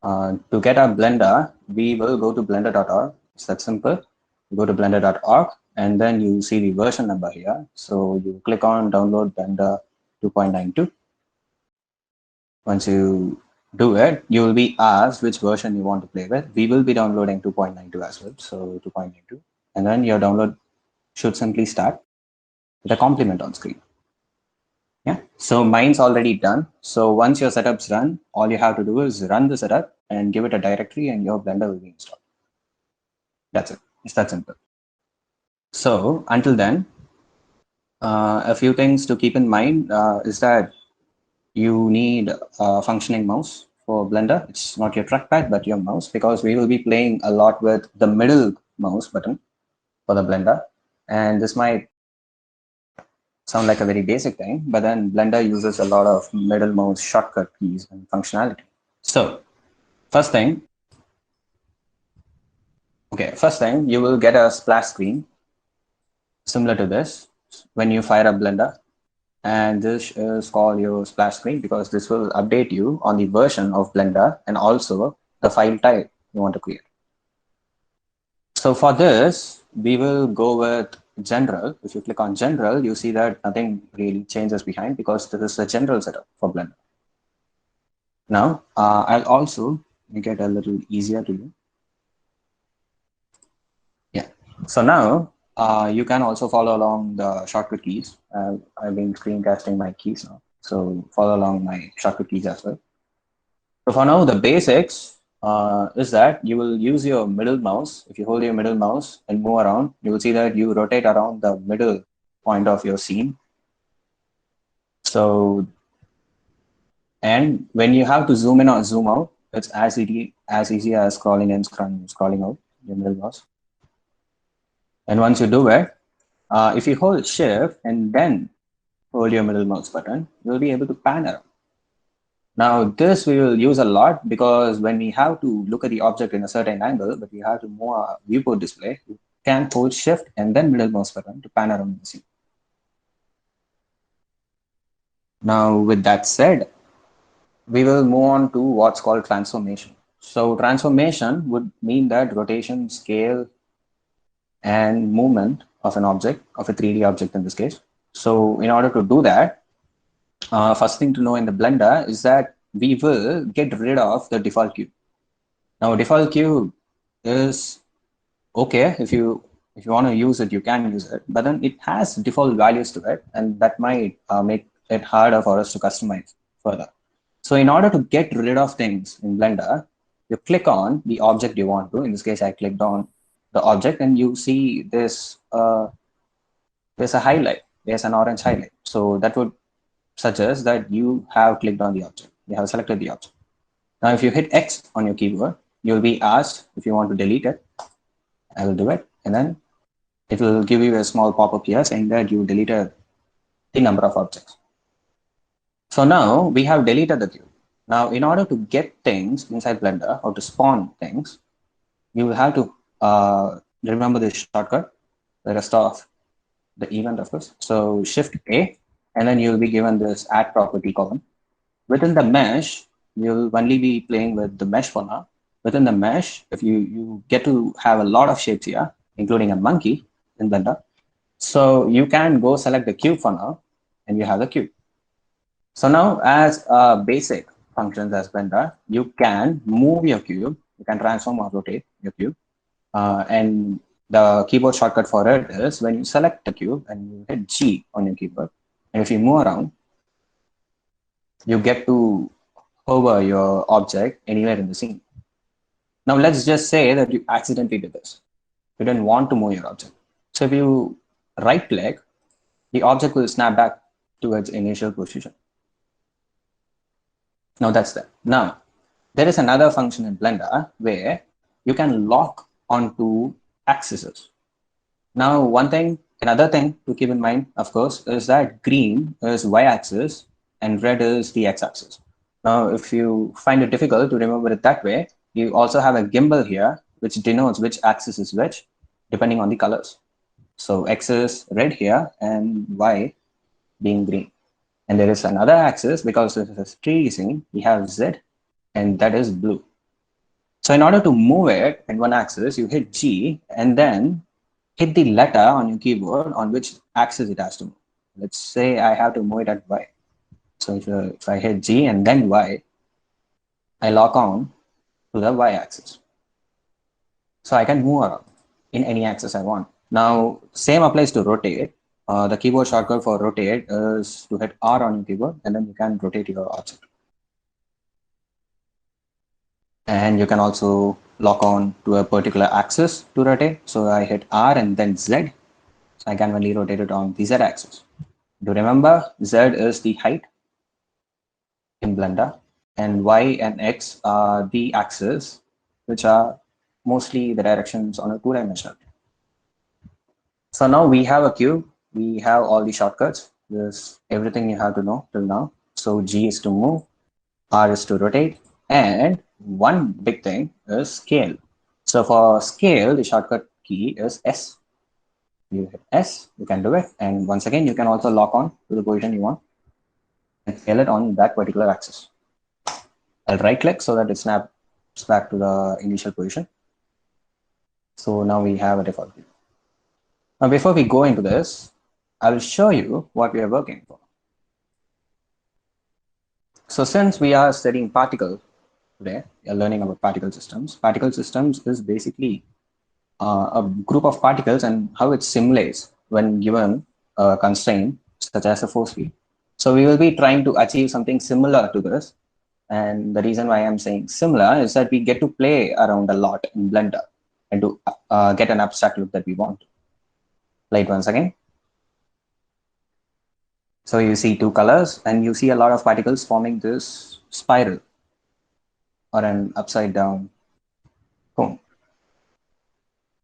To get our Blender, we will go to blender.org. It's that simple. You go to blender.org and then you see the version number here. So you click on download Blender 2.92. Once you do it, you will be asked which version you want to play with. We will be downloading 2.92 as well. So 2.92. And then your download should simply start with a compliment on screen. Yeah, so mine's already done. So once your setup's run, all you have to do is run the setup and give it a directory and your Blender will be installed. That's it. It's that simple. So until then, a few things to keep in mind is that you need a functioning mouse for Blender. It's not your trackpad, but your mouse, because we will be playing a lot with the middle mouse button for the Blender. And this might sound like a very basic thing, but then Blender uses a lot of middle mouse shortcut keys and functionality. So first thing, you will get a splash screen similar to this when you fire up Blender. And this is called your splash screen because this will update you on the version of Blender and also the file type you want to create. So for this, we will go with general. If you click on general, you see that nothing really changes behind because this is the general setup for Blender. Now, I'll also make it a little easier to you. Yeah. So now you can also follow along the shortcut keys. I've been screencasting my keys now. So follow along my shortcut keys as well. So for now, the basics is that you will use your middle mouse. If you hold your middle mouse and move around, you will see that you rotate around the middle point of your scene. So, and when you have to zoom in or zoom out, it's as easy as scrolling in, scrolling out your middle mouse. And once you do it, if you hold shift and then hold your middle mouse button, you'll be able to pan around. Now, this we will use a lot because when we have to look at the object in a certain angle, but we have to move our viewport display, you can hold shift and then middle mouse button to pan around the scene. Now, with that said, we will move on to what's called transformation. So transformation would mean that rotation, scale, and movement of an object, of a 3D object in this case. So in order to do that, first thing to know in the Blender is that we will get rid of the default cube. Now, default cube is okay if you want to use it, you can use it, but then it has default values to it, and that might make it harder for us to customize further. So in order to get rid of things in Blender, you click on the object you want to. In this case, I clicked on the object, and you see this. There's a highlight. There's an orange highlight. So that would suggest that you have clicked on the object. You have selected the object. Now, if you hit X on your keyboard, you'll be asked if you want to delete it. I will do it, and then it will give you a small pop-up here saying that you deleted the number of objects. So now we have deleted the cube. Now, in order to get things inside Blender or to spawn things, you will have to remember this shortcut, the rest of the event, of course. So Shift A, and then you'll be given this add property column. Within the mesh, you'll only be playing with the mesh for now. Within the mesh, if you get to have a lot of shapes here, including a monkey in Blender. So you can go select the cube for now, and you have the cube. So now, as basic functions as Blender, you can move your cube, you can transform or rotate your cube, and the keyboard shortcut for it is when you select the cube and you hit G on your keyboard, and if you move around, you get to hover your object anywhere in the scene. Now, let's just say that you accidentally did this. You didn't want to move your object. So if you right click, the object will snap back to its initial position. Now that's that. Now, there is another function in Blender where you can lock onto axes. Now, another thing to keep in mind, of course, is that green is y-axis and red is the x-axis. Now, if you find it difficult to remember it that way, you also have a gimbal here, which denotes which axis is which, depending on the colors. So X is red here and Y being green. And there is another axis because this is a 3D scene, we have Z, and that is blue. So in order to move it in one axis, you hit G and then hit the letter on your keyboard on which axis it has to move. Let's say I have to move it at Y. So if I hit G and then Y, I lock on to the Y axis. So I can move around in any axis I want. Now, same applies to rotate. The keyboard shortcut for rotate is to hit R on your keyboard and then you can rotate your object. And you can also lock on to a particular axis to rotate. So I hit R and then Z. So I can only rotate it on the Z axis. Do remember, Z is the height in Blender and Y and X are the axes, which are mostly the directions on a two-dimensional. So now we have a cube. We have all the shortcuts. There's everything you have to know till now. So G is to move, R is to rotate, and one big thing is scale. So for scale, the shortcut key is S. You hit S, you can do it. And once again, you can also lock on to the position you want and scale it on that particular axis. I'll right click so that it snaps back to the initial position. So now we have a default view. Now before we go into this, I will show you what we are working for. So since we are studying particle today, we are learning about particle systems. Particle systems is basically a group of particles and how it simulates when given a constraint such as a force field. So we will be trying to achieve something similar to this. And the reason why I'm saying similar is that we get to play around a lot in Blender and to get an abstract look that we want. Play it once again. So you see two colors and you see a lot of particles forming this spiral or an upside down cone.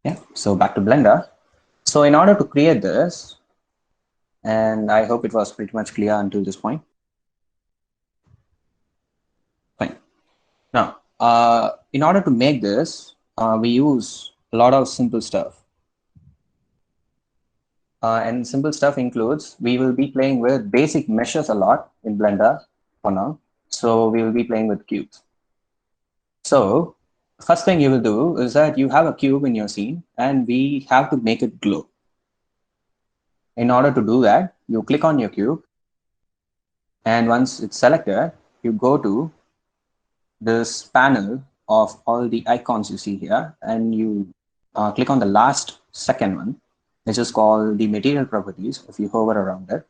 Yeah, so back to Blender. So in order to create this, and I hope it was pretty much clear until this point. Fine. Now, in order to make this, we use a lot of simple stuff. And simple stuff includes, we will be playing with basic meshes a lot in Blender for now. So we will be playing with cubes. So first thing you will do is that you have a cube in your scene and we have to make it glow. In order to do that, you click on your cube and once it's selected, you go to this panel of all the icons you see here and you click on the last second one, which is called the material properties if you hover around it.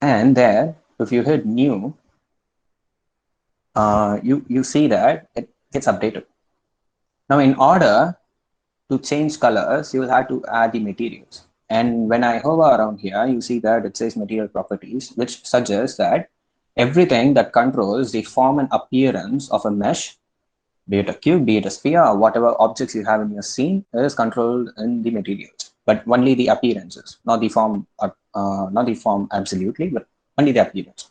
And there, if you hit new, you see that it gets updated. Now, in order to change colors, you will have to add the materials. And when I hover around here, you see that it says material properties, which suggests that everything that controls the form and appearance of a mesh, be it a cube, be it a sphere, or whatever objects you have in your scene, is controlled in the materials, but only the appearances, not the form, not the form absolutely, but only the appearance.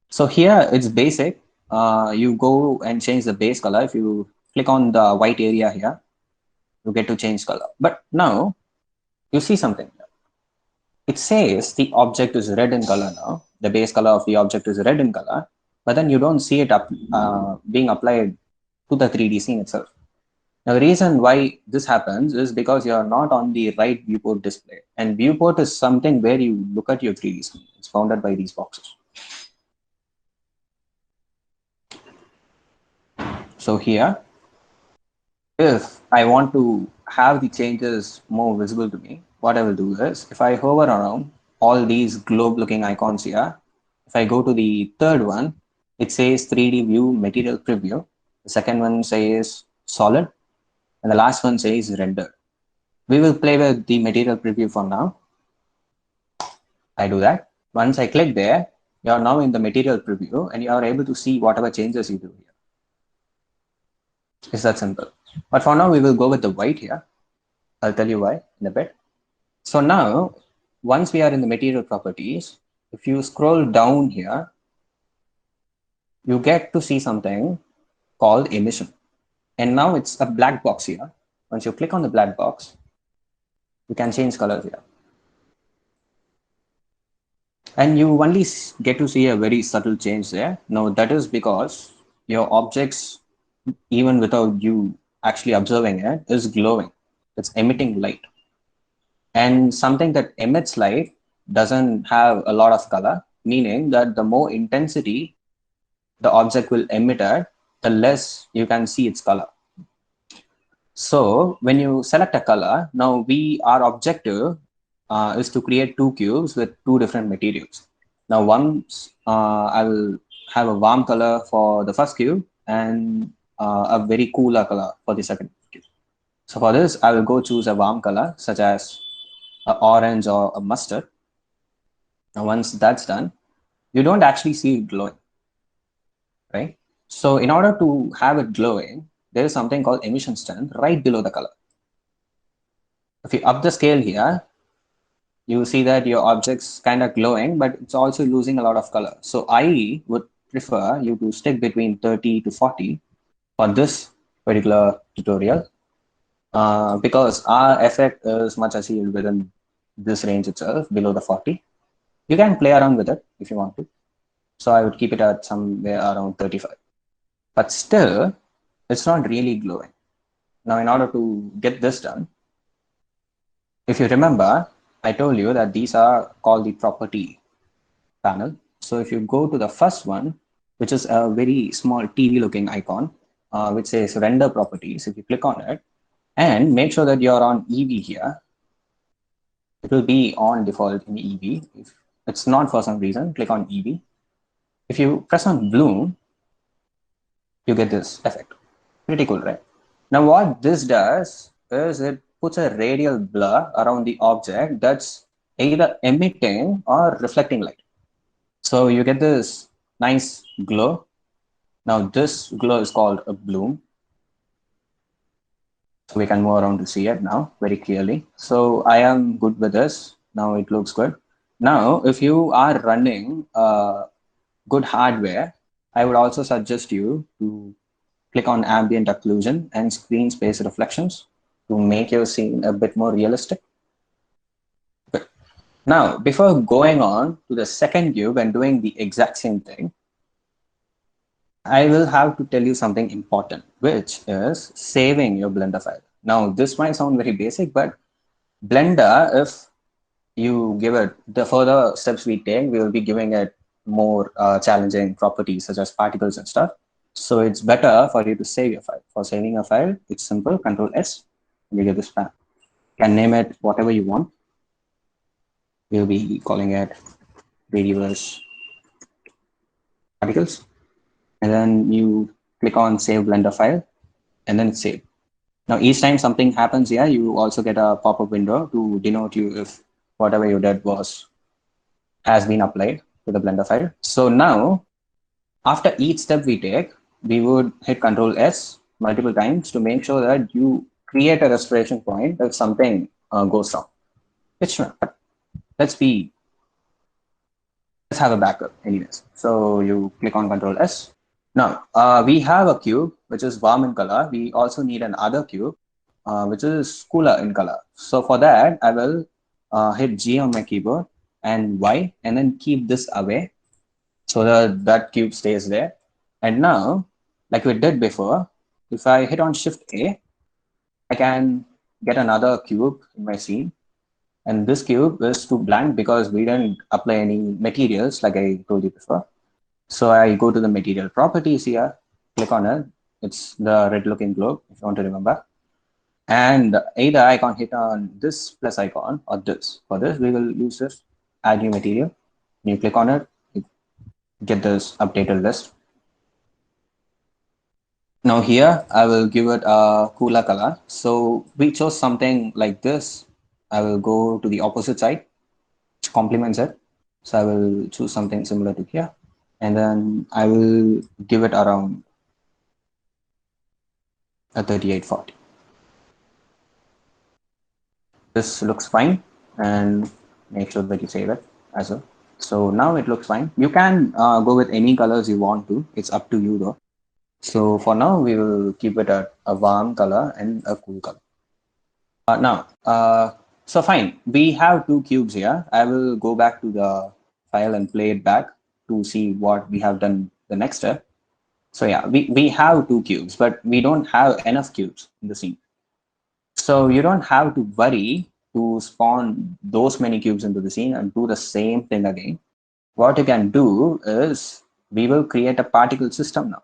So here it's basic. You go and change the base color. If you click on the white area here, you get to change color. But now you see something. It says the object is red in color now. The base color of the object is red in color, but then you don't see it being applied to the 3D scene itself. Now, the reason why this happens is because you are not on the right viewport display. And viewport is something where you look at your 3D scene. It's bounded by these boxes. So here, if I want to have the changes more visible to me, what I will do is if I hover around all these globe looking icons here, if I go to the third one, it says 3D view material preview. The second one says solid and the last one says render. We will play with the material preview for now. I do that. Once I click there, you are now in the material preview and you are able to see whatever changes you do here. It's that simple. But for now, we will go with the white here. I'll tell you why in a bit. So now, once we are in the material properties, if you scroll down here, you get to see something called emission. And now it's a black box here. Once you click on the black box, you can change colors here. And you only get to see a very subtle change there. Now that is because your objects even without you actually observing it, is glowing. It's emitting light. And something that emits light doesn't have a lot of color, meaning that the more intensity the object will emit at, the less you can see its color. So when you select a color, now our objective is to create two cubes with two different materials. Now once I will have a warm color for the first cube and a very cooler color for the second cube. So for this, I will go choose a warm color such as a orange or a mustard. Now once that's done, you don't actually see it glowing, right? So in order to have it glowing, there is something called emission strength right below the color. If you up the scale here, you see that your object's kind of glowing, but it's also losing a lot of color. So I would prefer you to stick between 30 to 40 for this particular tutorial because our effect is much achieved within this range itself, below the 40. You can play around with it if you want to. So I would keep it at somewhere around 35. But still, it's not really glowing. Now, in order to get this done, if you remember, I told you that these are called the property panel. So if you go to the first one, which is a very small TV looking icon, which says render properties, if you click on it and make sure that you're on EV here, it will be on default in EV. If it's not for some reason, click on EV. If you press on bloom, you get this effect. Pretty cool, right? Now what this does is it puts a radial blur around the object that's either emitting or reflecting light. So you get this nice glow. Now this glow is called a bloom. So we can move around to see it now very clearly. So I am good with this. Now it looks good. Now, if you are running good hardware, I would also suggest you to click on ambient occlusion and screen space reflections to make your scene a bit more realistic. But now, before going on to the second cube and doing the exact same thing, I will have to tell you something important, which is saving your Blender file. Now, this might sound very basic, but Blender, if you give it the further steps we take, we will be giving it more challenging properties such as particles and stuff. So it's better for you to save your file. For saving a file, it's simple, Control S, and you get this file. You can name it whatever you want. We'll be calling it Radius Particles. And then you click on Save Blender File, and then it's saved. Now, each time something happens here, you also get a pop-up window to denote you if whatever you did has been applied to the Blender file. So now, after each step we take, we would hit Control S multiple times to make sure that you create a restoration point if something goes wrong. Which let's have a backup anyways. So you click on Control S. Now we have a cube which is warm in color. We also need another cube which is cooler in color. So for that, I will hit G on my keyboard and Y and then keep this away so that cube stays there. And now, like we did before, if I hit on Shift A, I can get another cube in my scene. And this cube is too blank because we didn't apply any materials like I told you before. So I go to the material properties here, click on it. It's the red looking globe, if you want to remember. And either I can hit on this plus icon or this. For this, we will use this add new material. When you click on it, you get this updated list. Now here, I will give it a cooler color. So we chose something like this. I will go to the opposite side, which complements it. So I will choose something similar to here. And then I will give it around a 3840. This looks fine, and make sure that you save it as well. So now it looks fine. You can go with any colors you want to. It's up to you though. So for now, we will keep it at a warm color and a cool color. So fine. We have two cubes here. I will go back to the file and play it back to see what we have done the next step. So yeah, we have two cubes, but we don't have enough cubes in the scene. So you don't have to worry to spawn those many cubes into the scene and do the same thing again. What you can do is we will create a particle system now.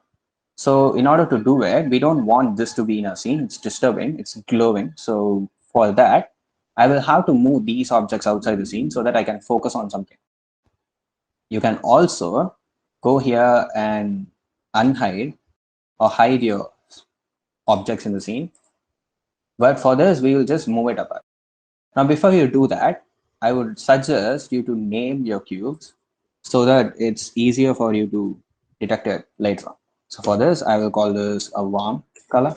So in order to do it, we don't want this to be in a scene. It's disturbing, it's glowing. So for that, I will have to move these objects outside the scene so that I can focus on something. You can also go here and unhide or hide your objects in the scene. But for this, we will just move it apart. Now, before you do that, I would suggest you to name your cubes so that it's easier for you to detect it later on. So for this, I will call this a warm color,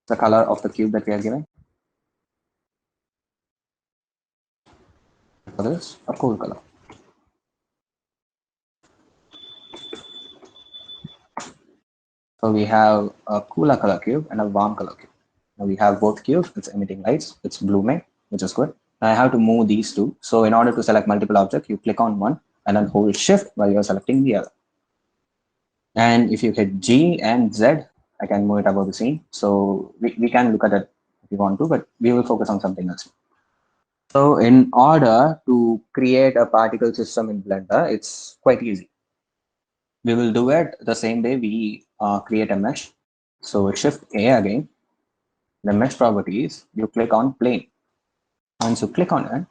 the color of the cube that we are given. For this, a cool color. So we have a cooler color cube and a warm color cube. Now we have both cubes, it's emitting lights, it's blooming, which is good. Now I have to move these two. So in order to select multiple objects, you click on one and then hold shift while you're selecting the other. And if you hit G and Z, I can move it above the scene. So we can look at it if you want to, but we will focus on something else. So in order to create a particle system in Blender, it's quite easy. We will do it the same way we create a mesh. So shift A again, the mesh properties, you click on plane. Once you click on it,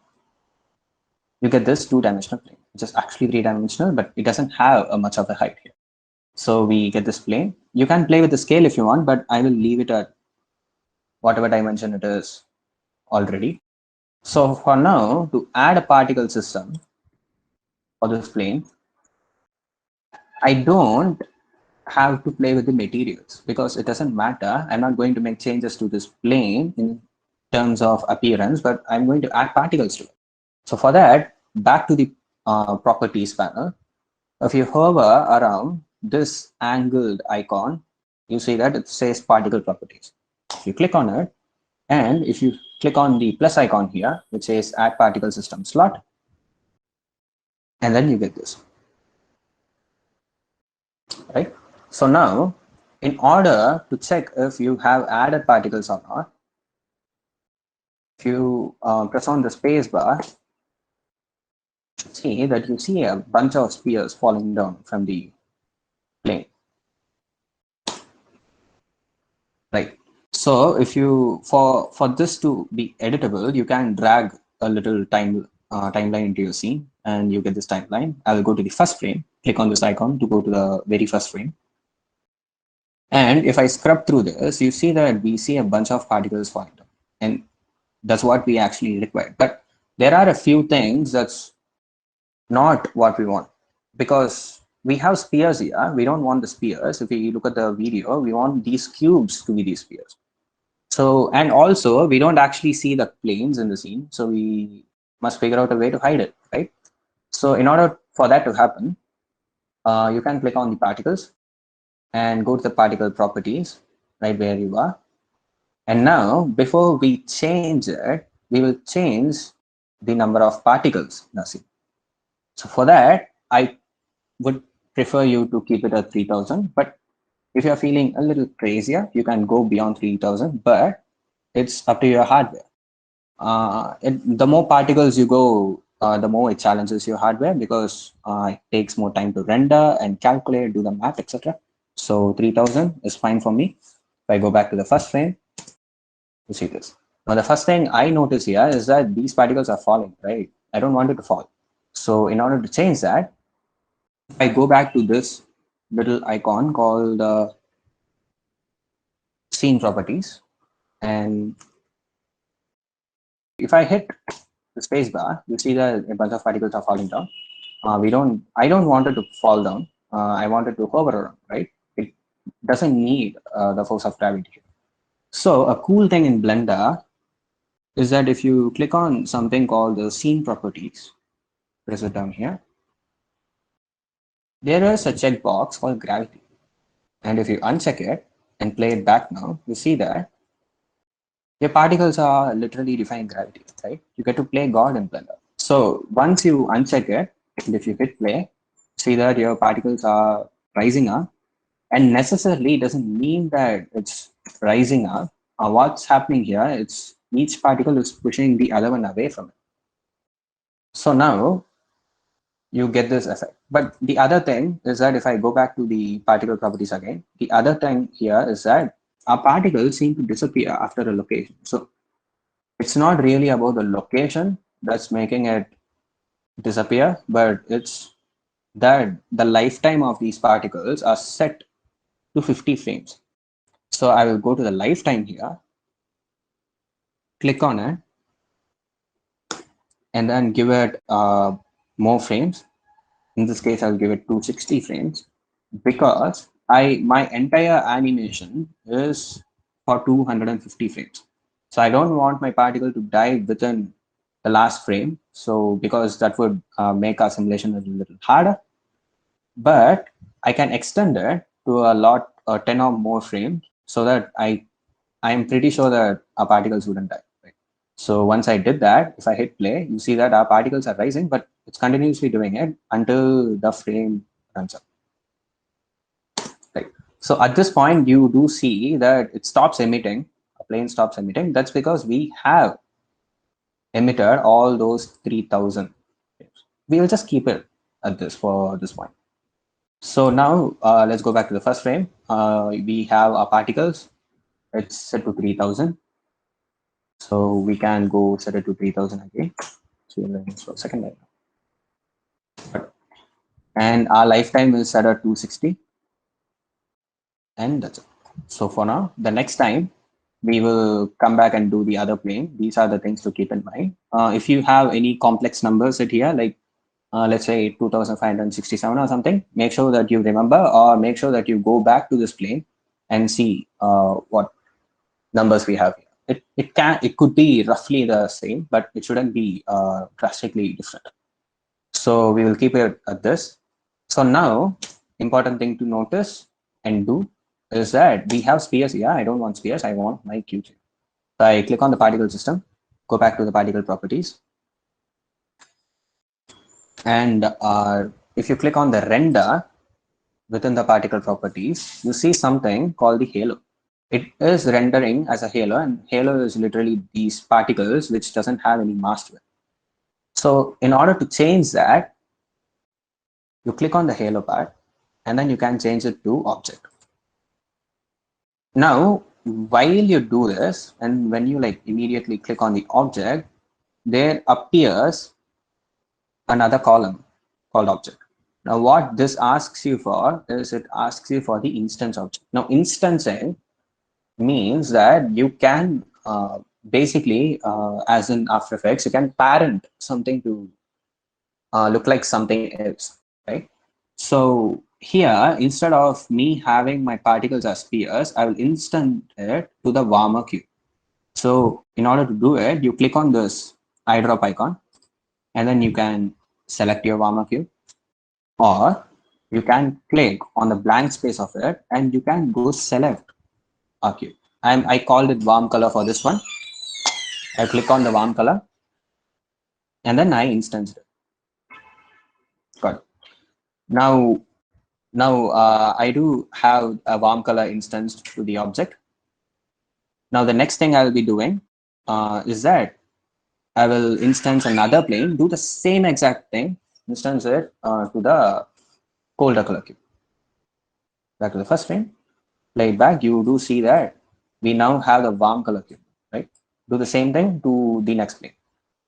you get this two-dimensional plane, which is actually three-dimensional, but it doesn't have a much of a height here. So we get this plane. You can play with the scale if you want, but I will leave it at whatever dimension it is already. So for now, to add a particle system for this plane, I don't have to play with the materials because it doesn't matter. I'm not going to make changes to this plane in terms of appearance, but I'm going to add particles to it. So for that, back to the properties panel. If you hover around this angled icon, you see that it says particle properties. If you click on it, and if you click on the plus icon here, which says add particle system slot, and then you get this, right? So now, in order to check if you have added particles or not, if you press on the space bar, see that you see a bunch of spheres falling down from the plane, right? So if you for this to be editable, you can drag a little timeline into your scene, and you get this timeline. I will go to the first frame, click on this icon to go to the very first frame. And if I scrub through this, you see that we see a bunch of particles falling down, and that's what we actually require. But there are a few things that's not what we want, because we have spheres here. We don't want the spheres. If we look at the video, we want these cubes to be these spheres. So, and also we don't actually see the planes in the scene. So we must figure out a way to hide it, right? So in order for that to happen, you can click on the particles and go to the particle properties right where you are. And now, before we change it, we will change the number of particles in the scene. So for that, I would prefer you to keep it at 3000. But if you're feeling a little crazier, you can go beyond 3000, but it's up to your hardware. The more particles you go, the more it challenges your hardware, because it takes more time to render and calculate, do the math, etc. So 3000 is fine for me. If I go back to the first frame, you see this. Now the first thing I notice here is that these particles are falling, right? I don't want it to fall. So in order to change that, if I go back to this little icon called scene properties, and if I hit the space bar, you see that a bunch of particles are falling down. I don't want it to fall down. I want it to hover around, right? It doesn't need the force of gravity. So a cool thing in Blender is that if you click on something called the scene properties, press it down here, there is a checkbox called gravity. And if you uncheck it and play it back now, you see that your particles are literally defying gravity, right? You get to play God in Blender. So once you uncheck it, and if you hit play, see that your particles are rising up, and necessarily doesn't mean that it's rising up. What's happening here? It's each particle is pushing the other one away from it. So now you get this effect. But the other thing is that if I go back to the particle properties again, the other thing here is that our particles seem to disappear after a location. So it's not really about the location that's making it disappear, but it's that the lifetime of these particles are set to 50 frames. So I will go to the lifetime here, click on it, and then give it more frames. In this case, I'll give it 260 frames because my entire animation is for 250 frames. So I don't want my particle to die within the last frame. So because that would make our simulation a little harder, but I can extend it to a lot, 10 or more frames, so that I'm pretty sure that our particles wouldn't die. Right? So once I did that, if I hit play, you see that our particles are rising, but it's continuously doing it until the frame runs up. Right. So at this point, you do see that it stops emitting, a plane stops emitting. That's because we have emitted all those 3000 frames. We will just keep it at this for this point. So now let's go back to the first frame. We have our particles. It's set to 3000. So we can go set it to 3000 again. So second line. And our lifetime is set at 260. And that's it. So for now, the next time we will come back and do the other plane. These are the things to keep in mind. If you have any complex numbers at here, like let's say 2567 or something, make sure that you remember, or make sure that you go back to this plane and see what numbers we have here. It could be roughly the same, but it shouldn't be drastically different. So we will keep it at this. So now, important thing to notice and do is that we have spheres here. I don't want spheres. I want my cubes. So I click on the particle system, go back to the particle properties. And if you click on the render within the particle properties, you see something called the halo. It is rendering as a halo, and halo is literally these particles which doesn't have any mass to it. So in order to change that, you click on the halo part, and then you can change it to object. Now, while you do this, and when you like immediately click on the object, there appears another column called object. Now, what this asks you for is it asks you for the instance object. Now, instancing means that you can basically, as in After Effects, you can parent something to look like something else, right? So here, instead of me having my particles as spheres, I will instant it to the warmer cube. So in order to do it, you click on this eyedrop icon, and then you can select your warmer cube, or you can click on the blank space of it, and you can go select a cube. I called it warm color for this one. I click on the warm color, and then I instanced it. Got it. Now I do have a warm color instanced to the object. Now the next thing I'll be doing is that I will instance another plane, do the same exact thing, instance it to the colder color cube. Back to the first frame, play it back, you do see that we now have the warm color cube, right? Do the same thing to the next plane.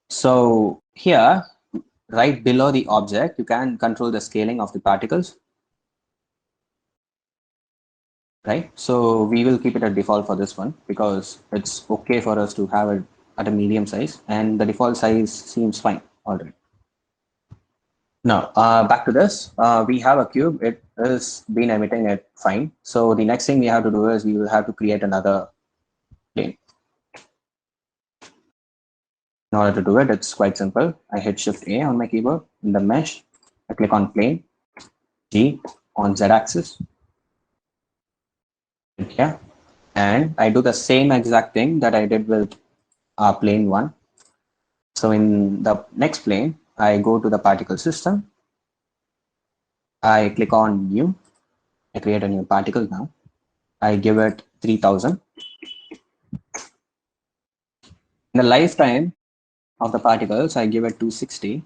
So here, right below the object, you can control the scaling of the particles, right? So we will keep it at default for this one because it's okay for us to have it at a medium size, and the default size seems fine already. Now, back to this, we have a cube. It has been emitting it fine. So the next thing we have to do is we will have to create another plane. In order to do it, it's quite simple. I hit Shift A on my keyboard. In the mesh, I click on plane, G on Z axis, here, and I do the same exact thing that I did with plane 1. So in the next plane, I go to the particle system. I click on new, I create a new particle now. I give it 3000. In the lifetime of the particles, I give it 260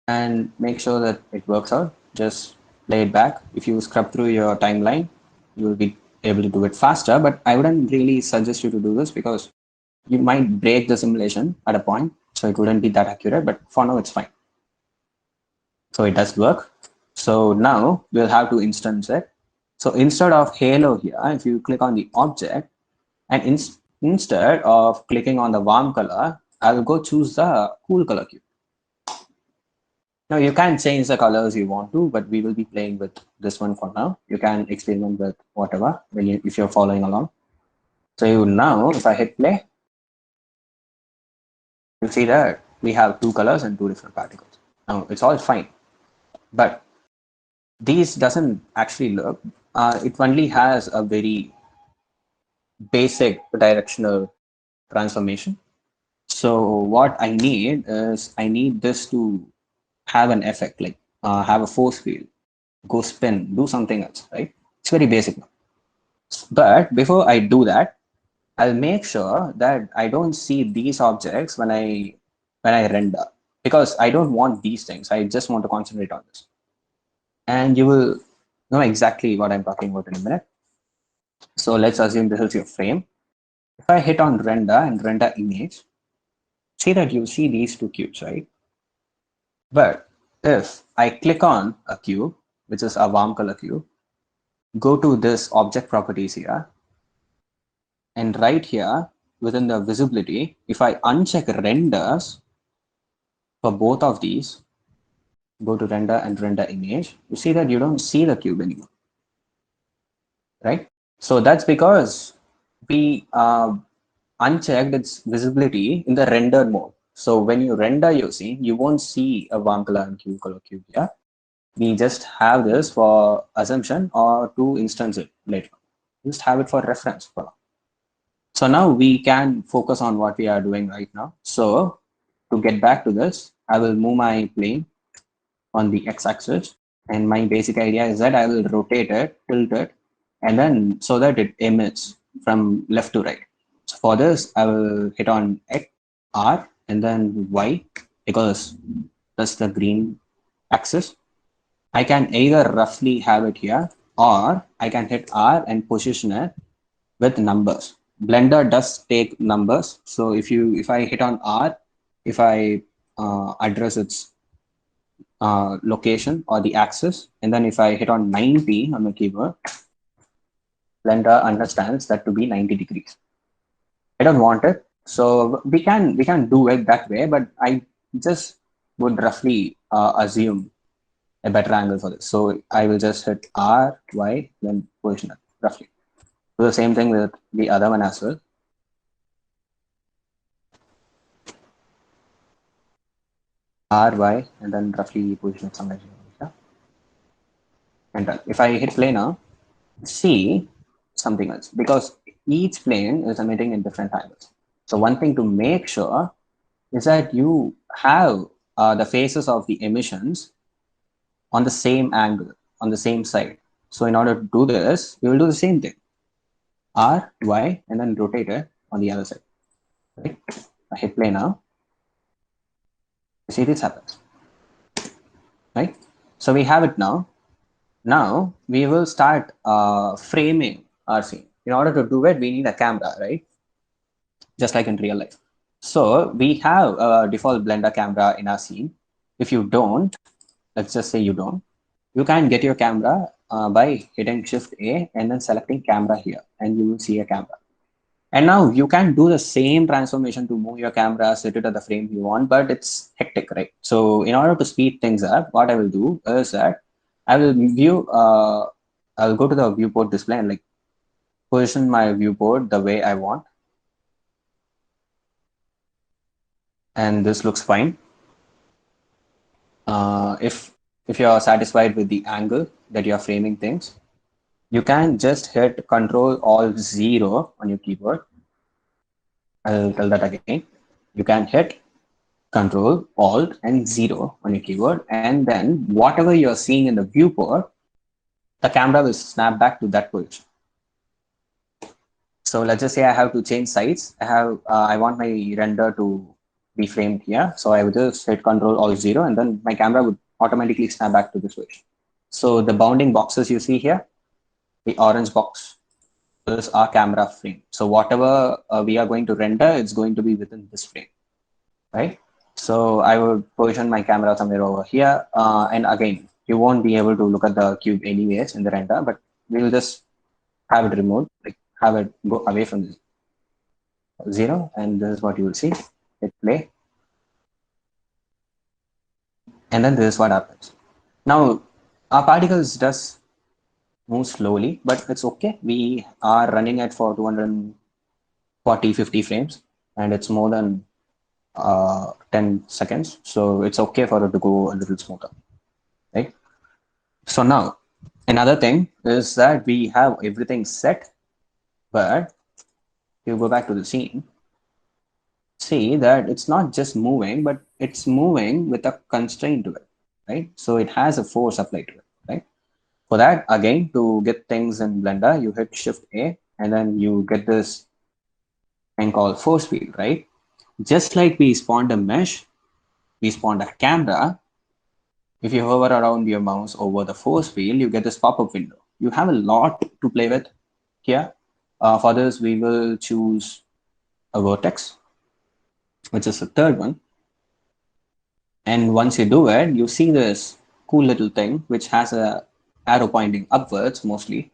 and make sure that it works out. Just play it back. If you scrub through your timeline, you will be able to do it faster, but I wouldn't really suggest you to do this because you might break the simulation at a point, so it wouldn't be that accurate, but for now it's fine. So it does work. So now we'll have to instance it. So instead of halo here, if you click on the object and instead of clicking on the warm color, I'll go choose the cool color cube. Now you can change the colors you want to, but we will be playing with this one for now. You can experiment with whatever if you're following along. So now if I hit play, you'll see that we have two colors and two different particles. Now it's all fine, but these doesn't actually look, it only has a very basic directional transformation. So what I need is I need this to have an effect, like have a force field, go spin, do something else, right? It's very basic now. But before I do that, I'll make sure that I don't see these objects when I render, because I don't want these things. I just want to concentrate on this. And you will know exactly what I'm talking about in a minute. So let's assume this is your frame. If I hit on render and render image, see that you see these two cubes, right? But if I click on a cube, which is a warm color cube, go to this object properties here, and right here within the visibility, if I uncheck renders for both of these, go to render and render image, you see that you don't see the cube anymore, right? So that's because we unchecked its visibility in the render mode. So when you render your scene, you won't see a warm color and cool color cube here. We just have this for assumption or to instance it later. Just have it for reference for now. So now we can focus on what we are doing right now. So to get back to this, I will move my plane on the x-axis, and my basic idea is that I will rotate it, tilt it, and then so that it emits from left to right. So for this, I will hit on X, R, and then Y, because that's the green axis. I can either roughly have it here, or I can hit R and position it with numbers. Blender does take numbers. So if I hit on R, if I address its location or the axis, and then if I hit on 90 on the keyboard, Blender understands that to be 90 degrees. I don't want it, so we can do it that way, but I just would roughly assume a better angle for this. So I will just hit R, Y, then position it roughly. Do the same thing with the other one as well. R, Y, and then roughly position it somewhere here. And done. If I hit play now, see something else, because each plane is emitting in different angles. So one thing to make sure is that you have the faces of the emissions on the same angle, on the same side. So in order to do this, we will do the same thing. R, Y, and then rotate it on the other side. Right? I hit play now. You see this happens. Right? So we have it now. Now we will start framing our scene. In order to do it, we need a camera, right? Just like in real life. So we have a default Blender camera in our scene. If you don't, let's just say you don't, you can get your camera by hitting Shift A and then selecting camera here, and you will see a camera. And now you can do the same transformation to move your camera, set it at the frame you want, but it's hectic, right? So in order to speed things up, what I will do is that I will I'll go to the viewport display and like position my viewport the way I want. And this looks fine. If you're satisfied with the angle that you're framing things, you can just hit Control-Alt-0 on your keyboard. I'll tell that again. You can hit Control Alt and 0 on your keyboard, and then whatever you're seeing in the viewport, the camera will snap back to that position. So let's just say I have to change sides. I want my render to be framed here. So I would just hit Control Alt 0, and then my camera would automatically snap back to this position. So the bounding boxes you see here, the orange box is our camera frame. So whatever we are going to render, it's going to be within this frame, right? So I would position my camera somewhere over here. And again, you won't be able to look at the cube anyways in the render, but we'll just have it removed, like have it go away from this 0. And this is what you will see. Hit play. And then this is what happens. Now, our particles does move slowly, but it's okay. We are running at for 240, 50 frames, and it's more than 10 seconds. So it's okay for it to go a little smoother, right? So now, another thing is that we have everything set, but you go back to the scene, see that it's not just moving, but it's moving with a constraint to it, right? So it has a force applied to it, right? For that, again, to get things in Blender, you hit Shift A, and then you get this thing called force field, right? Just like we spawned a mesh, we spawned a camera. If you hover around your mouse over the force field, you get this pop-up window. You have a lot to play with here. For this, we will choose a vertex, which is the third one. And once you do it, you see this cool little thing, which has a arrow pointing upwards mostly.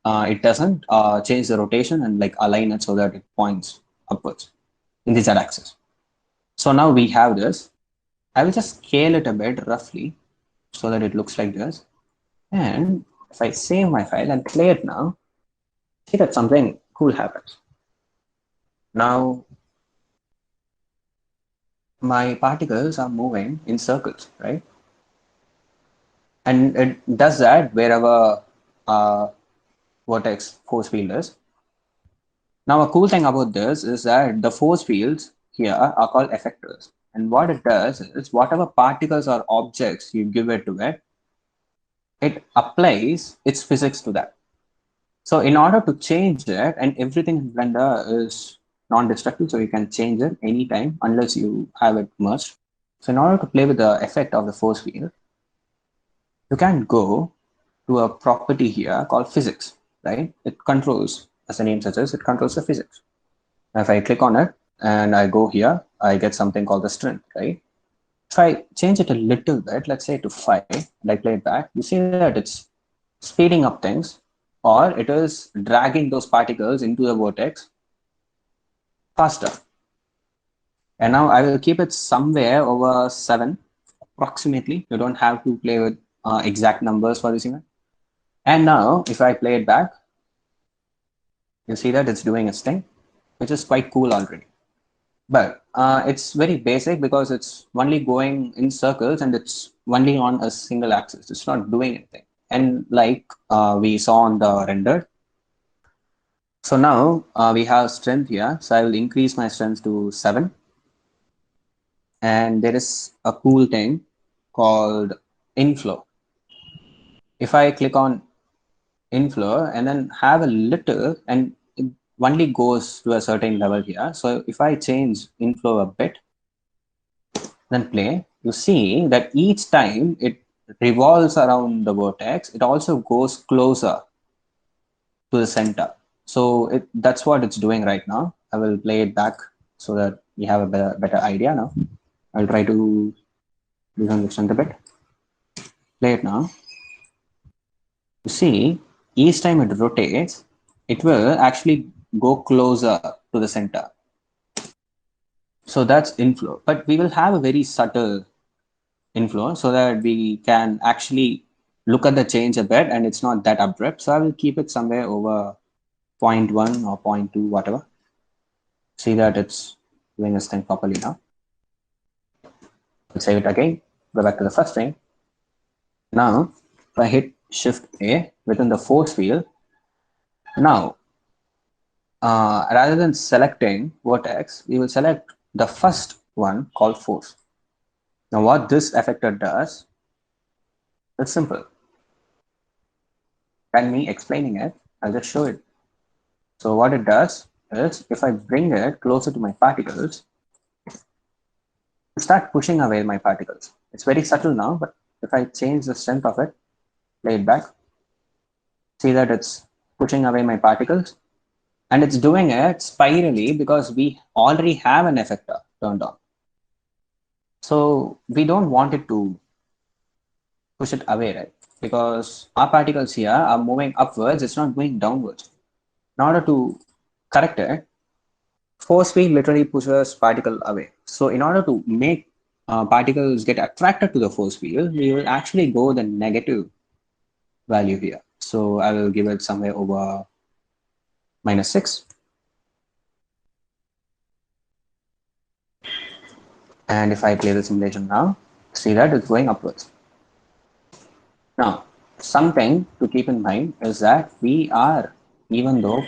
It doesn't change the rotation and like align it so that it points upwards in the z-axis. So now we have this. I will just scale it a bit roughly so that it looks like this. And if I save my file and play it now, see that something cool happens. Now, my particles are moving in circles, right? And it does that wherever vertex force field is. Now, a cool thing about this is that the force fields here are called effectors. And what it does is whatever particles or objects you give it to it, it applies its physics to that. So in order to change it, and everything in Blender is non-destructive, so you can change it anytime unless you have it merged. So in order to play with the effect of the force field, you can go to a property here called physics, right? It controls, as the name suggests, it controls the physics. Now if I click on it and I go here, I get something called the strength, right? If I change it a little bit, let's say to 5, and I play it back, you see that it's speeding up things, or it is dragging those particles into the vortex faster. And now I will keep it somewhere over 7, approximately. You don't have to play with exact numbers for this event. And now if I play it back, you see that it's doing its thing, which is quite cool already. But it's very basic because it's only going in circles and it's only on a single axis. It's not doing anything. And like we saw on the render, so now we have strength here. So I will increase my strength to 7. And there is a cool thing called inflow. If I click on inflow and then have a little, and it only goes to a certain level here. So if I change inflow a bit, then play, you see that each time it revolves around the vertex, it also goes closer to the center. So that's what it's doing right now. I will play it back so that you have a better idea now. I'll try to do some extent a bit. Play it now. You see, each time it rotates, it will actually go closer to the center. So that's inflow, but we will have a very subtle inflow so that we can actually look at the change a bit and it's not that abrupt. So I will keep it somewhere over 0.1 or 0.2, whatever. See that it's doing this thing properly now. Let's save it again, go back to the first thing. Now, if I hit Shift A within the force field, now, rather than selecting vertex, we will select the first one called force. Now, what this effector does, it's simple. And me explaining it, I'll just show it. So what it does is, if I bring it closer to my particles, start pushing away my particles. It's very subtle now, but if I change the strength of it, play it back, see that it's pushing away my particles, and it's doing it spirally because we already have an effector turned on. So we don't want it to push it away, right? Because our particles here are moving upwards, it's not going downwards. In order to correct it, force field literally pushes particle away. So in order to make particles get attracted to the force field, we will actually go the negative value here. So I will give it somewhere over -6. And if I play the simulation now, see that it's going upwards. Now, something to keep in mind is that we are, even though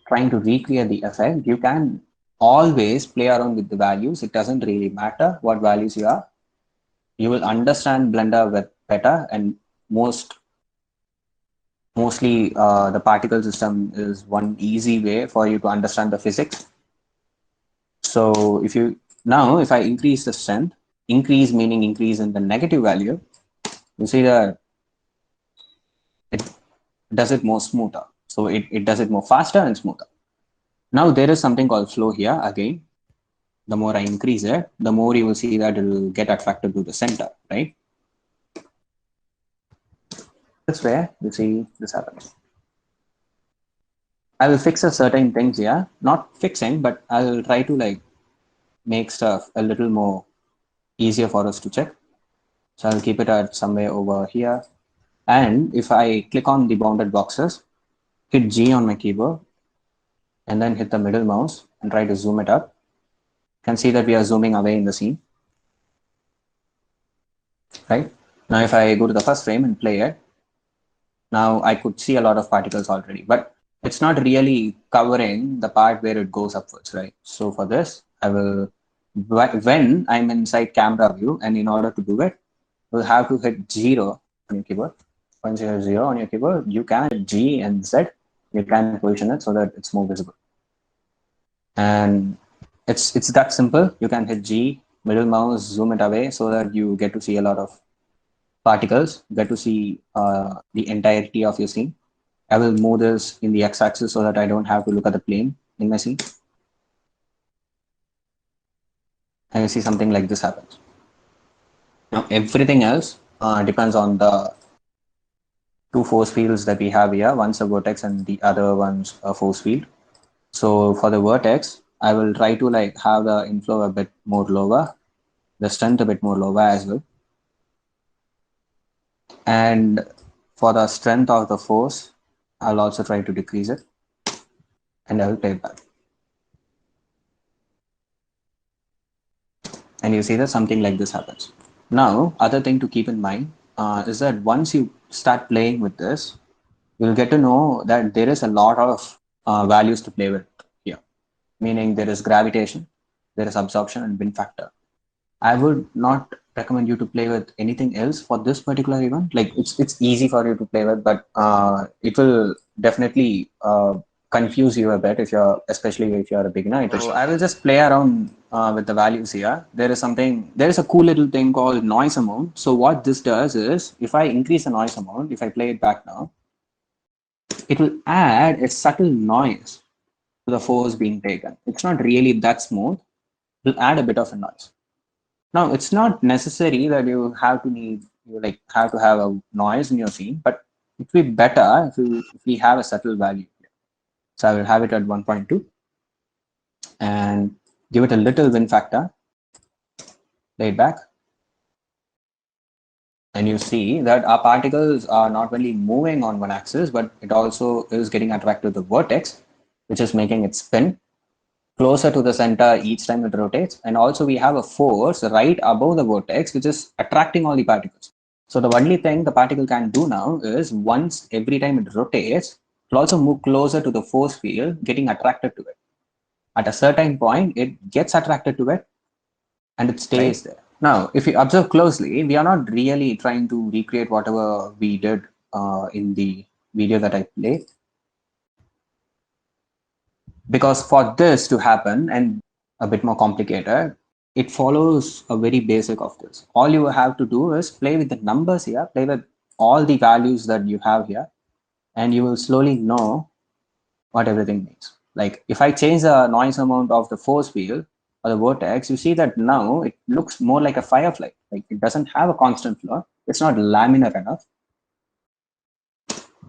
trying to recreate the effect, you can always play around with the values. It doesn't really matter what values you are. You will understand Blender with better, and mostly the particle system is one easy way for you to understand the physics. So if I increase the strength, increase meaning increase in the negative value, you see that it does it more smoother. So it does it more faster and smoother. Now there is something called flow here again. The more I increase it, the more you will see that it will get attracted to the center, right? That's where you see this happens. I will fix a certain things here, not fixing, but I'll try to like make stuff a little more easier for us to check. So I'll keep it at somewhere over here. And if I click on the bounded boxes, hit G on my keyboard, and then hit the middle mouse and try to zoom it up, you can see that we are zooming away in the scene. Right? Now if I go to the first frame and play it, now I could see a lot of particles already, but it's not really covering the part where it goes upwards, right? So for this, I will, when I'm inside camera view, and in order to do it, you'll have to hit 0 on your keyboard. Once you hit 0 on your keyboard, you can hit G and Z. You can position it so that it's more visible. And it's that simple. You can hit G, middle mouse, zoom it away so that you get to see a lot of particles, get to see the entirety of your scene. I will move this in the x-axis so that I don't have to look at the plane in my scene. And you see something like this happens. Now everything else depends on the two force fields that we have here. One's a vertex and the other one's a force field. So for the vertex, I will try to like have the inflow a bit more lower, the strength a bit more lower as well. And for the strength of the force, I'll also try to decrease it, and I will play it back. And you see that something like this happens. Now, other thing to keep in mind is that once you start playing with this, you'll get to know that there is a lot of values to play with here. Meaning there is gravitation, there is absorption and bin factor. I would not recommend you to play with anything else for this particular event. Like it's easy for you to play with, but it will definitely confuse you a bit especially if you're a beginner. So I will just play around with the values here. There is a cool little thing called noise amount. So what this does is, if I increase the noise amount, if I play it back now, it will add a subtle noise to the force being taken. It's not really that smooth. It will add a bit of a noise. Now, it's not necessary that you have to have a noise in your scene, but it would be better if we have a subtle value here. So I will have it at 1.2 and give it a little wind factor, play it back. And you see that our particles are not only moving on one axis, but it also is getting attracted to the vertex, which is making it spin closer to the center each time it rotates. And also we have a force right above the vertex, which is attracting all the particles. So the only thing the particle can do now is, once every time it rotates, it'll also move closer to the force field, getting attracted to it. At a certain point, it gets attracted to it, and it stays there. Now, if you observe closely, we are not really trying to recreate whatever we did in the video that I played. Because for this to happen and a bit more complicated, it follows a very basic of this. All you have to do is play with the numbers here, play with all the values that you have here, and you will slowly know what everything means. Like if I change the noise amount of the force field or the vortex, you see that now it looks more like a firefly. Like it doesn't have a constant flow. It's not laminar enough.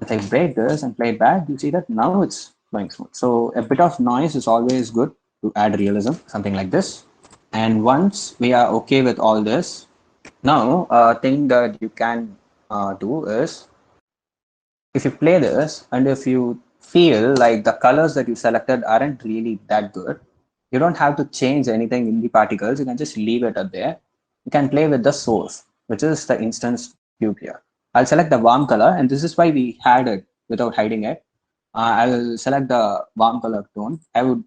If I break this and play it back, you see that now it's flowing smooth. So a bit of noise is always good to add realism, something like this. And once we are okay with all this, now a thing that you can do is if you play this and if you feel like the colors that you selected aren't really that good, you don't have to change anything in the particles. You can just leave it up there. You can play with the source, which is the instance cube here. I'll select the warm color, and this is why we had it without hiding it. I'll select the warm color tone. I would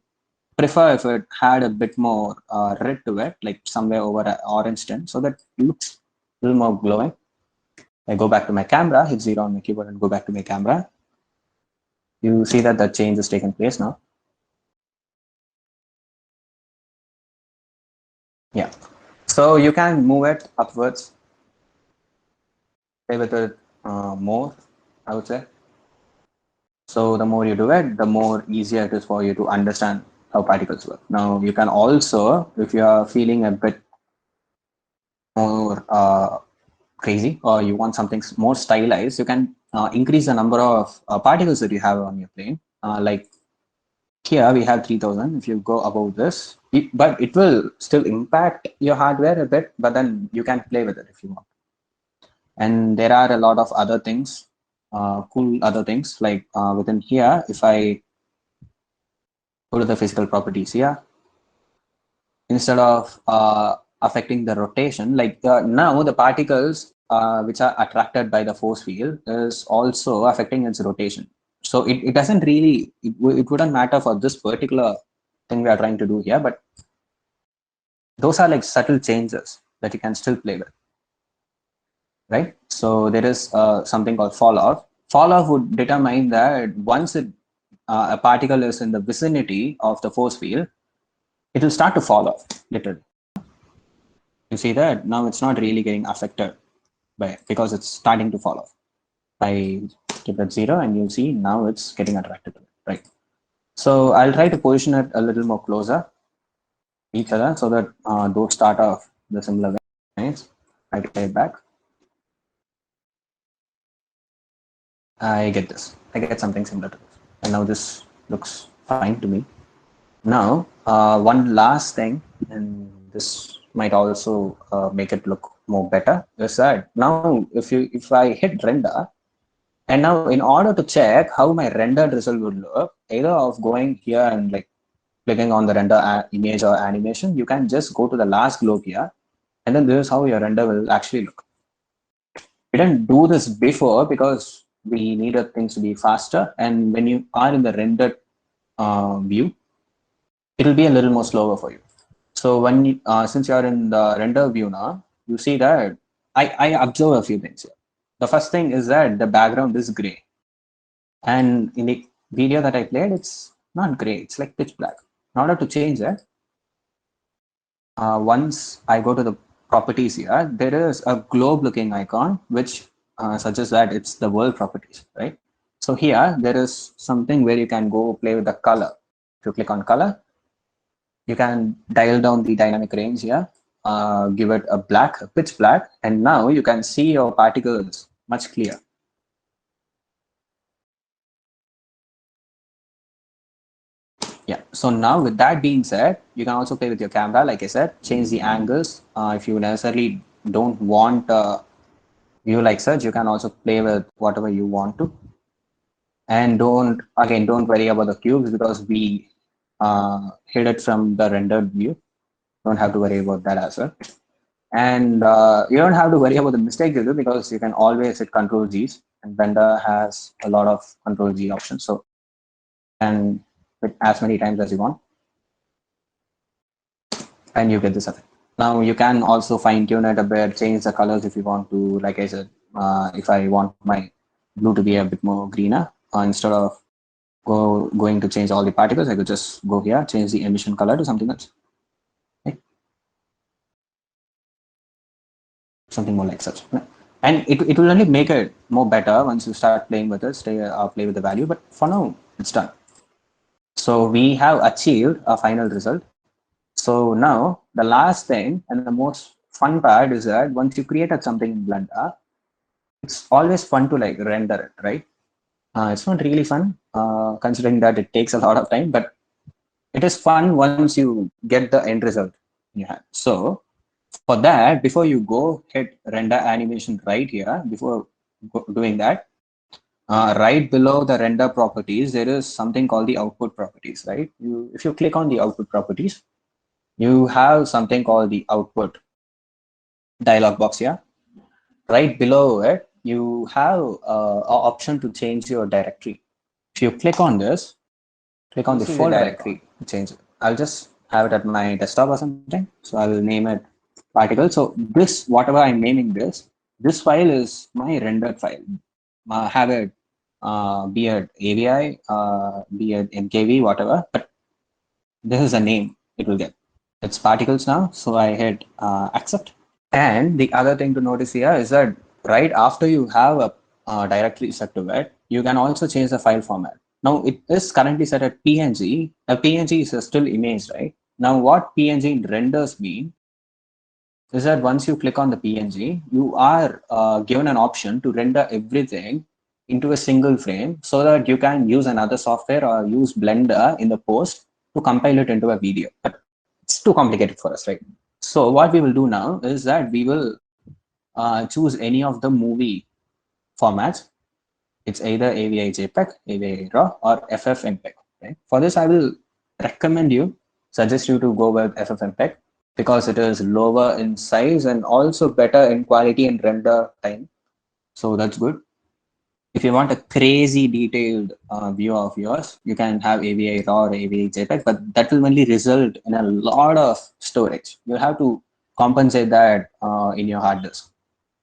prefer if it had a bit more red to it, like somewhere over an orange tint, so that it looks a little more glowing. I go back to my camera, hit 0 on my keyboard and go back to my camera. You see that the change has taken place now. Yeah. So you can move it upwards, play with it more, I would say. So the more you do it, the more easier it is for you to understand how particles work. Now you can also, if you are feeling a bit more crazy or you want something more stylized, you can increase the number of particles that you have on your plane. Like here we have 3000. If you go above this, but it will still impact your hardware a bit, but then you can play with it if you want. And there are a lot of other things, cool other things like within here, if I go to the physical properties here, instead of affecting the rotation, like now the particles which are attracted by the force field is also affecting its rotation. So it doesn't really, it wouldn't matter for this particular thing we are trying to do here, but those are like subtle changes that you can still play with, right? So there is something called fall off. Fall off would determine that once a particle is in the vicinity of the force field, it will start to fall off, literally. You see that now it's not really getting affected by it because it's starting to fall off. I keep it 0 and you see now it's getting attracted to it, right? So I'll try to position it a little more closer each other so that those start off the similar way. Nice. I play it back. I get this. I get something similar to this. And now this looks fine to me. Now, one last thing, and this might also make it look more better, is that now if I hit render, and now in order to check how my rendered result would look, either of going here and like clicking on the render image or animation, you can just go to the last globe here, and then this is how your render will actually look. We didn't do this before because we needed things to be faster, and when you are in the rendered view, it'll be a little more slower for you. So when you, since you're in the render view now, you see that I observe a few things here. The first thing is that the background is gray. And in the video that I played, it's not gray, it's like pitch black. In order to change that, once I go to the properties here, there is a globe looking icon, which suggests that it's the world properties, right? So here, there is something where you can go play with the color. If you click on color, you can dial down the dynamic range here, give it a black, a pitch black, and now you can see your particles much clearer. Yeah, so now with that being said, you can also play with your camera, like I said, change the angles. If you necessarily don't want view like such, you can also play with whatever you want to. And don't worry about the cubes because we hid it from the rendered view. Don't have to worry about that as well. And you don't have to worry about the mistakes you do because you can always hit Control G's, and Blender has a lot of Control G options. So and hit as many times as you want, and you get this effect. Now you can also fine tune it a bit, change the colors if you want to. Like I said, if I want my blue to be a bit more greener, instead of going to change all the particles, I could just go here, change the emission color to something else. Okay? Something more like such. And it will only make it more better once you start playing with it, play with the value. But for now, it's done. So we have achieved a final result. So now the last thing and the most fun part is that once you created something in Blender, it's always fun to like render it, right? It's not really fun considering that it takes a lot of time, but it is fun once you get the end result in your hand. So for that, before you go hit render animation right here, before doing that, right below the render properties, there is something called the output properties, right? If you click on the output properties, you have something called the output dialog box here. Right below it, you have an option to change your directory. If you click on this, click on the full directory, change it. I'll just have it at my desktop or something. So I will name it particle. So this, whatever I'm naming this file is my rendered file. Have it be it AVI, be it MKV, whatever. But this is a name it will get. It's particles now. So I hit accept. And the other thing to notice here is that right after you have a directory set to it, you can also change the file format. Now it is currently set at PNG. A PNG is a still image, right? Now what PNG renders mean is that once you click on the PNG, you are given an option to render everything into a single frame so that you can use another software or use Blender in the post to compile it into a video. But it's too complicated for us, right? So what we will do now is that we will choose any of the movie formats. It's either AVI JPEG, AVI RAW, or FFmpeg. Right? For this, I will suggest you to go with FFmpeg because it is lower in size and also better in quality and render time. So that's good. If you want a crazy detailed view of yours, you can have AVI RAW or AVI JPEG, but that will only result in a lot of storage. You have to compensate that in your hard disk.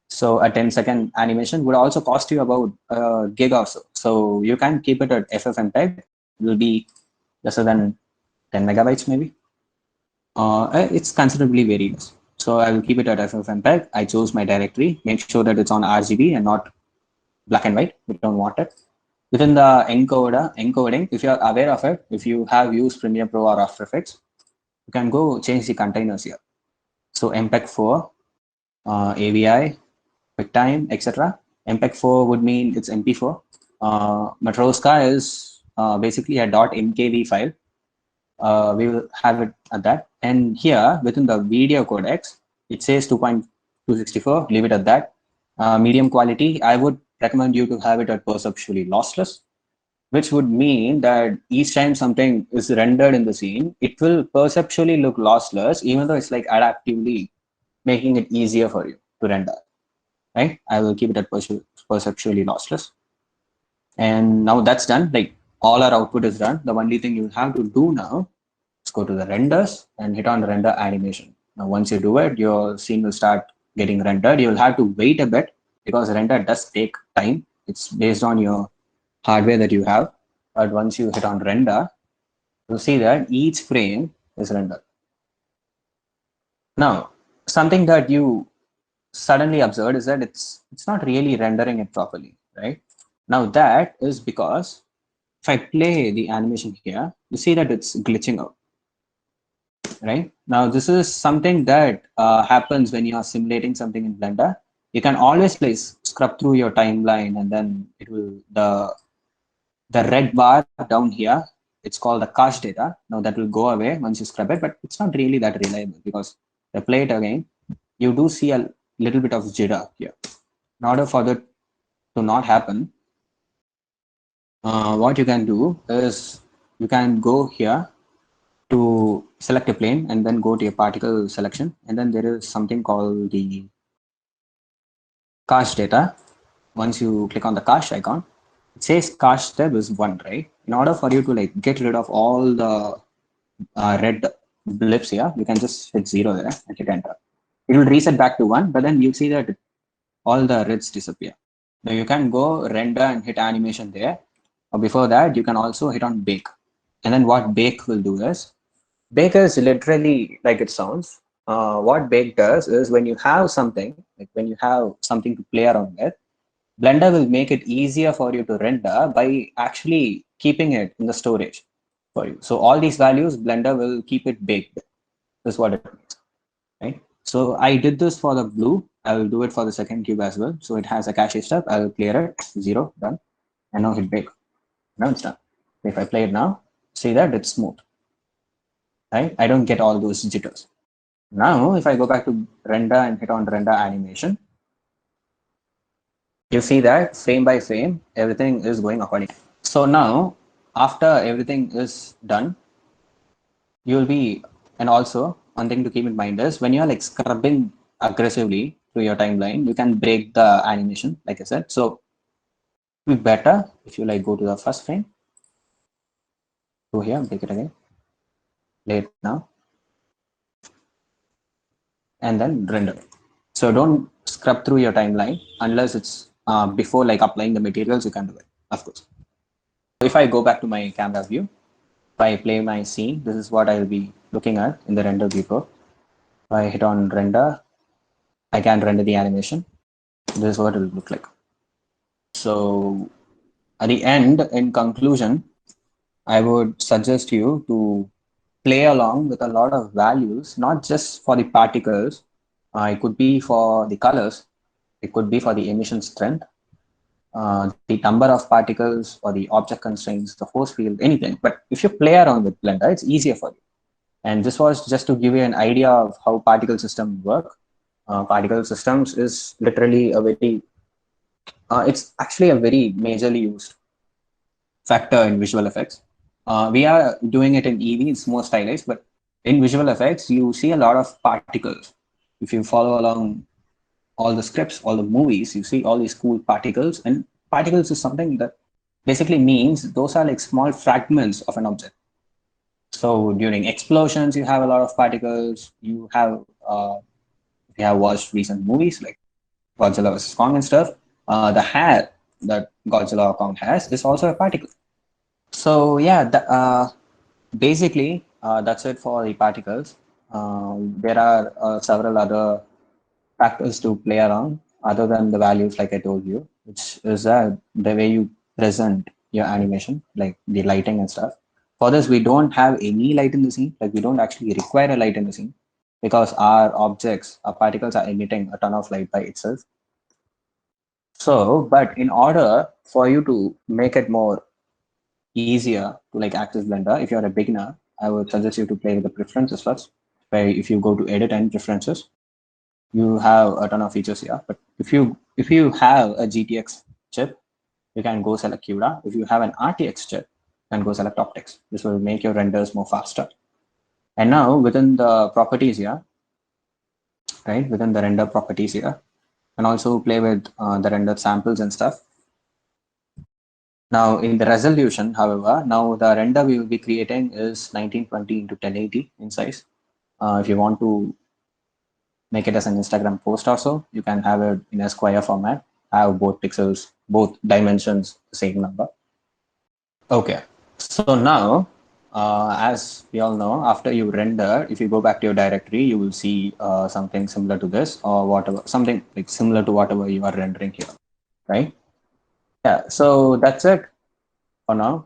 So a 10-second animation would also cost you about a gig or so. So you can keep it at FFmpeg. It will be lesser than 10 megabytes maybe. It's considerably very less. So I will keep it at FFmpeg. I chose my directory. Make sure that it's on RGB and not black and white. We don't want it. Within the encoding, if you're aware of it, if you have used Premiere Pro or After Effects, you can go change the containers here. So MPEG-4, AVI, QuickTime, etc. MPEG-4 would mean it's MP4. Matroska is basically a .mkv file. We will have it at that. And here within the video codecs, it says 2.264. Leave it at that. Medium quality, I would recommend you to have it at perceptually lossless, which would mean that each time something is rendered in the scene, it will perceptually look lossless, even though it's like adaptively making it easier for you to render. Right? I will keep it at perceptually lossless. And now that's done. Like all our output is done. The only thing you have to do now is go to the renders and hit on render animation. Now, once you do it, your scene will start getting rendered. You'll have to wait a bit because render does take time. It's based on your hardware that you have. But once you hit on render, you'll see that each frame is rendered. Now, something that you suddenly observed is that it's not really rendering it properly, right? Now that is because if I play the animation here, you see that it's glitching out, right? Now this is something that happens when you are simulating something in Blender. You can always scrub through your timeline and then it will, the red bar down here, it's called the cache data. Now that will go away once you scrub it, but it's not really that reliable because if I play it again, you do see a little bit of jitter here. In order for that to not happen, what you can do is you can go here to select a plane and then go to your particle selection. And then there is something called the cache data. Once you click on the cache icon, it says cache step is 1, right? In order for you to like get rid of all the red blips here, you can just hit 0 there and hit enter. It will reset back to 1, but then you see that all the reds disappear. Now you can go render and hit animation there. Or before that, you can also hit on bake. And then what bake will do is, bake is literally like it sounds. What bake does is when you have something, like when you have something to play around with, Blender will make it easier for you to render by actually keeping it in the storage for you. So all these values, Blender will keep it baked. That's what it means, right? So I did this for the blue. I will do it for the second cube as well. So it has a cache step. I will clear it, 0, done. And now hit bake. Now it's done. If I play it now, see that it's smooth, right? I don't get all those jitters. Now, if I go back to render and hit on render animation, you see that frame by frame, everything is going according. So now, after everything is done, you'll be, and also one thing to keep in mind is when you're like scrubbing aggressively through your timeline, you can break the animation, like I said. So it would be better if you like go to the first frame, go here, break it again, play it now, and then render. So don't scrub through your timeline unless it's before like applying the materials, you can do it, of course. So if I go back to my camera view, if I play my scene, this is what I'll be looking at in the render viewport. If I hit on render, I can render the animation. This is what it will look like. So at the end, in conclusion, I would suggest you to play along with a lot of values, not just for the particles. It could be for the colors. It could be for the emission strength, the number of particles or the object constraints, the force field, anything. But if you play around with Blender, it's easier for you. And this was just to give you an idea of how particle systems work. Particle systems is literally a very, it's actually a very majorly used factor in visual effects. We are doing it in EV, it's more stylized, but in visual effects, you see a lot of particles. If you follow along all the scripts, all the movies, you see all these cool particles. And particles is something that basically means those are like small fragments of an object. So during explosions, you have a lot of particles. You have watched recent movies like Godzilla vs. Kong and stuff. The hair that Godzilla or Kong has is also a particle. So yeah, basically that's it for the particles. There are several other factors to play around other than the values like I told you, which is the way you present your animation, like the lighting and stuff. For this, we don't have any light in the scene. Like we don't actually require a light in the scene because our objects, our particles are emitting a ton of light by itself. So, but in order for you to make it more easier to like access Blender, if you're a beginner, I would suggest you to play with the preferences first. Where if you go to edit and preferences, you have a ton of features here. But if you have a GTX chip, you can go select CUDA. If you have an RTX chip, you can go select OptiX. This will make your renders more faster. And now within the properties here, right, within the render properties here, and also play with the rendered samples and stuff. Now in the resolution, however, now the render we will be creating is 1920 into 1080 in size. If you want to make it as an Instagram post also, you can have it in a square format, have both pixels, both dimensions, the same number. Okay, so now, as we all know, after you render, if you go back to your directory, you will see something similar to this or whatever, something like similar to whatever you are rendering here, right? Yeah, so that's it for now.